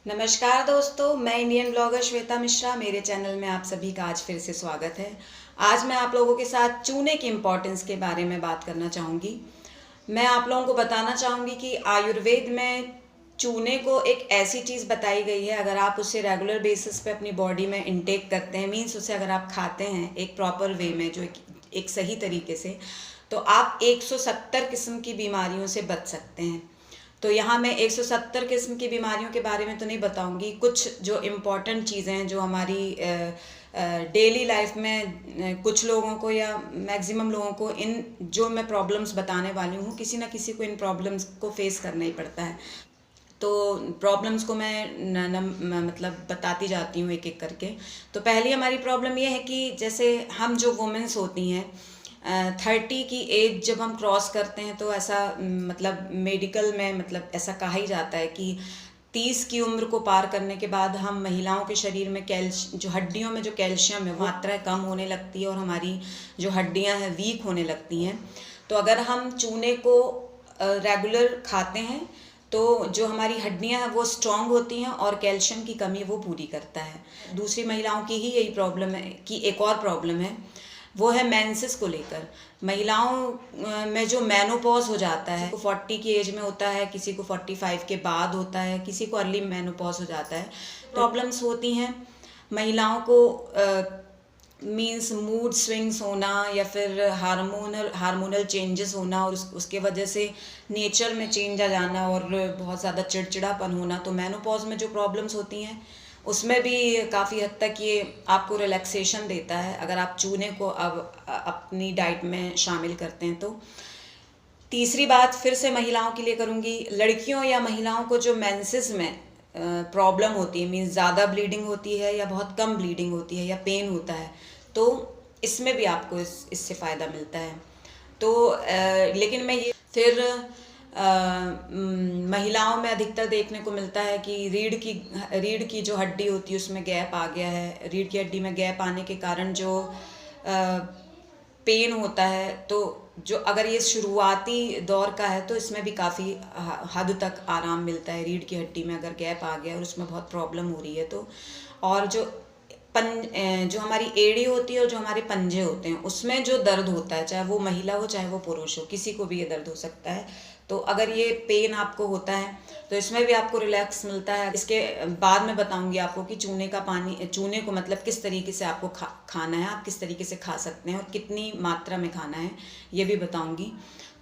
नमस्कार दोस्तों, मैं इंडियन ब्लॉगर श्वेता मिश्रा। मेरे चैनल में आप सभी का आज फिर से स्वागत है। आज मैं आप लोगों के साथ चूने की इम्पोर्टेंस के बारे में बात करना चाहूँगी। मैं आप लोगों को बताना चाहूँगी कि आयुर्वेद में चूने को एक ऐसी चीज़ बताई गई है, अगर आप उसे रेगुलर बेसिस पे अपनी बॉडी में इनटेक करते हैं, मीन्स उसे अगर आप खाते हैं एक प्रॉपर वे में, जो एक सही तरीके से, तो आप 170 किस्म की बीमारियों से बच सकते हैं। तो यहाँ मैं 170 किस्म की बीमारियों के बारे में तो नहीं बताऊंगी। कुछ जो इम्पोर्टेंट चीज़ें हैं जो हमारी डेली लाइफ में कुछ लोगों को या मैक्सिमम लोगों को इन जो मैं प्रॉब्लम्स बताने वाली हूँ, किसी ना किसी को इन प्रॉब्लम्स को फेस करना ही पड़ता है। तो प्रॉब्लम्स को मैं मतलब बताती जाती हूँ एक एक करके। तो पहली हमारी प्रॉब्लम ये है कि जैसे हम जो वुमेंस होती हैं 30 की एज जब हम क्रॉस करते हैं, तो ऐसा मतलब मेडिकल में मतलब ऐसा कहा ही जाता है कि 30 की उम्र को पार करने के बाद हम महिलाओं के शरीर में जो हड्डियों में जो कैल्शियम है मात्रा कम होने लगती है और हमारी जो हड्डियां हैं वीक होने लगती हैं। तो अगर हम चूने को रेगुलर खाते हैं तो जो हमारी हड्डियां हैं वो स्ट्रांग होती हैं और कैल्शियम की कमी वो पूरी करता है। दूसरी महिलाओं की ही यही प्रॉब्लम है कि एक और प्रॉब्लम है, वो है मेंसेस को लेकर। महिलाओं में जो मेनोपॉज हो जाता है, 40 की एज में होता है, किसी को 45 के बाद होता है, किसी को अर्ली मेनोपॉज हो जाता है। प्रॉब्लम्स होती हैं महिलाओं को, मींस मूड स्विंग्स होना या फिर हार्मोनल चेंजेस होना, और उसके वजह से नेचर में चेंज आ जाना और बहुत ज़्यादा चिड़चिड़ापन होना। तो मेनोपॉज में जो प्रॉब्लम्स होती हैं उसमें भी काफ़ी हद तक ये आपको रिलैक्सेशन देता है अगर आप चूने को अब अपनी डाइट में शामिल करते हैं। तो तीसरी बात फिर से महिलाओं के लिए करूँगी। लड़कियों या महिलाओं को जो मेंसेस में प्रॉब्लम होती है, मीन्स ज़्यादा ब्लीडिंग होती है या बहुत कम ब्लीडिंग होती है या पेन होता है, तो इसमें भी आपको इससे फ़ायदा मिलता है। तो लेकिन मैं ये फिर महिलाओं में अधिकतर देखने को मिलता है कि रीढ़ की जो हड्डी होती है उसमें गैप आ गया है। रीढ़ की हड्डी में गैप आने के कारण जो पेन होता है, तो जो अगर ये शुरुआती दौर का है तो इसमें भी काफ़ी हद तक आराम मिलता है। रीढ़ की हड्डी में अगर गैप आ गया और उसमें बहुत प्रॉब्लम हो रही है तो, और जो हमारी एड़ी होती है और जो हमारे पंजे होते हैं उसमें जो दर्द होता है, चाहे वो महिला हो चाहे वो पुरुष हो, किसी को भी ये दर्द हो सकता है। तो अगर ये पेन आपको होता है तो इसमें भी आपको रिलैक्स मिलता है। इसके बाद में बताऊंगी आपको कि चूने को मतलब किस तरीके से आपको खाना है, आप किस तरीके से खा सकते हैं और कितनी मात्रा में खाना है, ये भी बताऊंगी।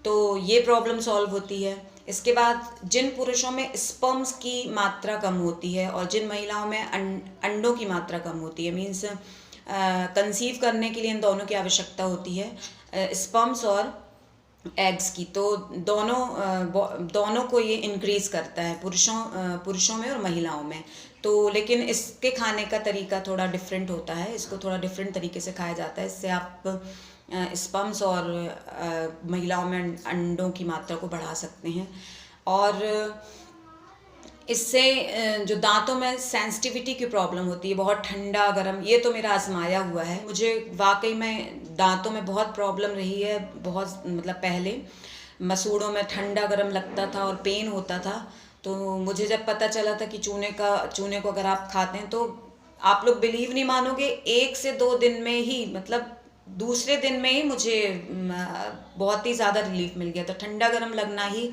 तो ये प्रॉब्लम सॉल्व होती है। इसके बाद जिन पुरुषों में स्पर्म्स की मात्रा कम होती है और जिन महिलाओं में अंडों की मात्रा कम होती है, मीन्स कंसीव करने के लिए इन दोनों की आवश्यकता होती है, स्पर्म्स और एग्स की, तो दोनों को ये इंक्रीज़ करता है पुरुषों में और महिलाओं में। तो लेकिन इसके खाने का तरीका थोड़ा डिफरेंट होता है, इसको थोड़ा डिफरेंट तरीके से खाया जाता है। इससे आप स्पर्म्स और महिलाओं में अंडों की मात्रा को बढ़ा सकते हैं। और इससे जो दांतों में सेंसिटिविटी की प्रॉब्लम होती है, बहुत ठंडा गर्म, ये तो मेरा आजमाया हुआ है। मुझे वाकई में दांतों में बहुत प्रॉब्लम रही है। बहुत मतलब पहले मसूड़ों में ठंडा गर्म लगता था और पेन होता था। तो मुझे जब पता चला था कि चूने को अगर आप खाते हैं तो आप लोग बिलीव नहीं मानोगे, 1 से 2 दिन में ही, मतलब दूसरे दिन में ही मुझे बहुत ही ज़्यादा रिलीफ मिल गया था। ठंडा गर्म लगना ही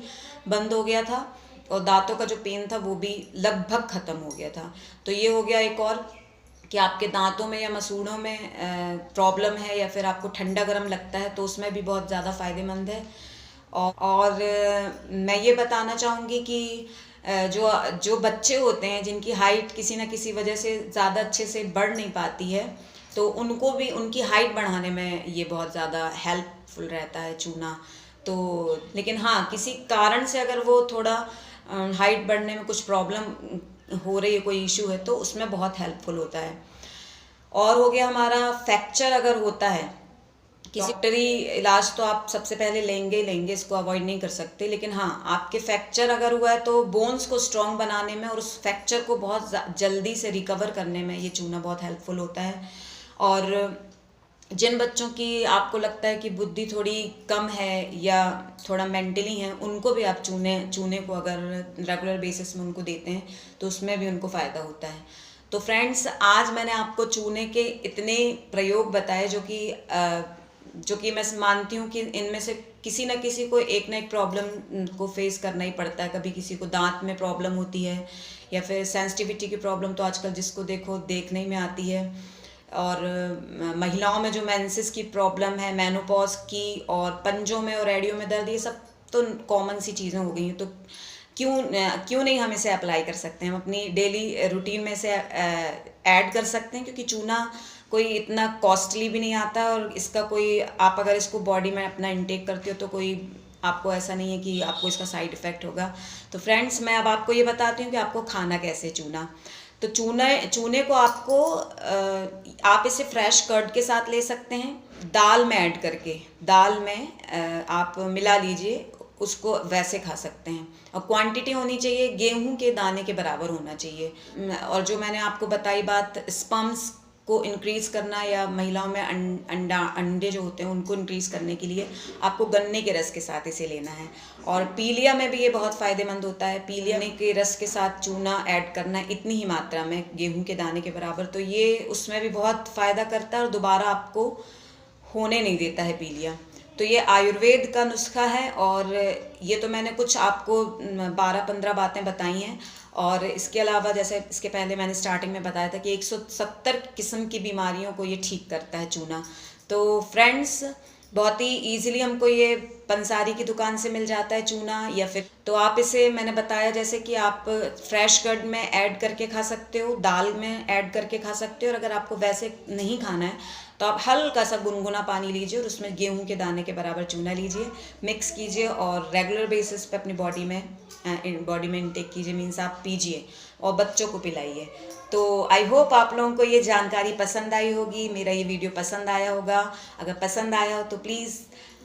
बंद हो गया था और दांतों का जो पेन था वो भी लगभग ख़त्म हो गया था। तो ये हो गया एक और कि आपके दांतों में या मसूड़ों में प्रॉब्लम है या फिर आपको ठंडा गर्म लगता है तो उसमें भी बहुत ज़्यादा फ़ायदेमंद है। और मैं ये बताना चाहूँगी कि जो बच्चे होते हैं जिनकी हाइट किसी न किसी वजह से ज़्यादा अच्छे से बढ़ नहीं पाती है, तो उनको भी उनकी हाइट बढ़ाने में ये बहुत ज़्यादा हेल्पफुल रहता है चूना। तो लेकिन हाँ, किसी कारण से अगर वो थोड़ा हाइट बढ़ने में कुछ प्रॉब्लम हो रही है, कोई इशू है, तो उसमें बहुत हेल्पफुल होता है। और हो गया हमारा फ्रैक्चर अगर होता है, किसी डॉक्टरी इलाज तो आप सबसे पहले लेंगे ही लेंगे, इसको अवॉइड नहीं कर सकते। लेकिन हाँ, आपके फ्रैक्चर अगर हुआ है तो बोन्स को स्ट्रॉन्ग बनाने में और उस फ्रैक्चर को बहुत जल्दी से रिकवर करने में ये चूना बहुत हेल्पफुल होता है। और जिन बच्चों की आपको लगता है कि बुद्धि थोड़ी कम है या थोड़ा मेंटली है, उनको भी आप चूने को अगर रेगुलर बेसिस में उनको देते हैं तो उसमें भी उनको फ़ायदा होता है। तो फ्रेंड्स, आज मैंने आपको चूने के इतने प्रयोग बताए जो कि मैं मानती हूँ कि इनमें से किसी न किसी को एक ना एक प्रॉब्लम को फेस करना ही पड़ता है। कभी किसी को दांत में प्रॉब्लम होती है या फिर सेंसिटिविटी की प्रॉब्लम तो आजकल जिसको देखो देखने ही में आती है। और महिलाओं में जो मेंसेस की प्रॉब्लम है, मेनोपॉज की, और पंजों में और एडियो में दर्द, ये सब तो कॉमन सी चीज़ें हो गई हैं। तो क्यों नहीं हम इसे अप्लाई कर सकते हैं, हम अपनी डेली रूटीन में इसे ऐड कर सकते हैं, क्योंकि चूना कोई इतना कॉस्टली भी नहीं आता और इसका कोई, आप अगर इसको बॉडी में अपना इंटेक करते हो तो कोई आपको ऐसा नहीं है कि आपको इसका साइड इफ़ेक्ट होगा। तो फ्रेंड्स, मैं अब आपको ये बताती हूँ कि आपको खाना कैसे चूना। तो चूने को आपको आप इसे फ्रेश कर्ड के साथ ले सकते हैं, दाल में ऐड करके, दाल में आप मिला लीजिए, उसको वैसे खा सकते हैं। और क्वांटिटी होनी चाहिए गेहूं के दाने के बराबर होना चाहिए। और जो मैंने आपको बताई बात, स्पर्म्स को इंक्रीज़ करना या महिलाओं में अंडे जो होते हैं उनको इंक्रीज़ करने के लिए आपको गन्ने के रस के साथ इसे लेना है। और पीलिया में भी ये बहुत फ़ायदेमंद होता है, पीलिया के रस के साथ चूना ऐड करना इतनी ही मात्रा में, गेहूं के दाने के बराबर, तो ये उसमें भी बहुत फ़ायदा करता है और दोबारा आपको होने नहीं देता है पीलिया। तो ये आयुर्वेद का नुस्खा है और ये तो मैंने कुछ आपको 12-15 बातें बताई हैं। और इसके अलावा जैसे इसके पहले मैंने स्टार्टिंग में बताया था कि 170 किस्म की बीमारियों को ये ठीक करता है चूना। तो फ्रेंड्स, बहुत ही ईजिली हमको ये पंसारी की दुकान से मिल जाता है चूना, या फिर तो आप इसे, मैंने बताया जैसे कि आप फ्रेश कर्ड में ऐड करके खा सकते हो, दाल में ऐड करके खा सकते हो, और अगर आपको वैसे नहीं खाना है तो आप हल्का सा गुनगुना पानी लीजिए और उसमें गेहूं के दाने के बराबर चूना लीजिए, मिक्स कीजिए और रेगुलर बेसिस पे अपनी बॉडी में इंटेक कीजिए, मीन्स आप पीजिए और बच्चों को पिलाइए। तो आई होप आप लोगों को ये जानकारी पसंद आई होगी, मेरा ये वीडियो पसंद आया होगा। अगर पसंद आया हो तो please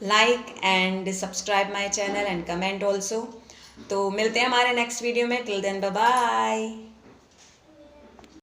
like and subscribe my channel and comment also. तो मिलते हैं हमारे नेक्स्ट वीडियो में। Till then, bye bye.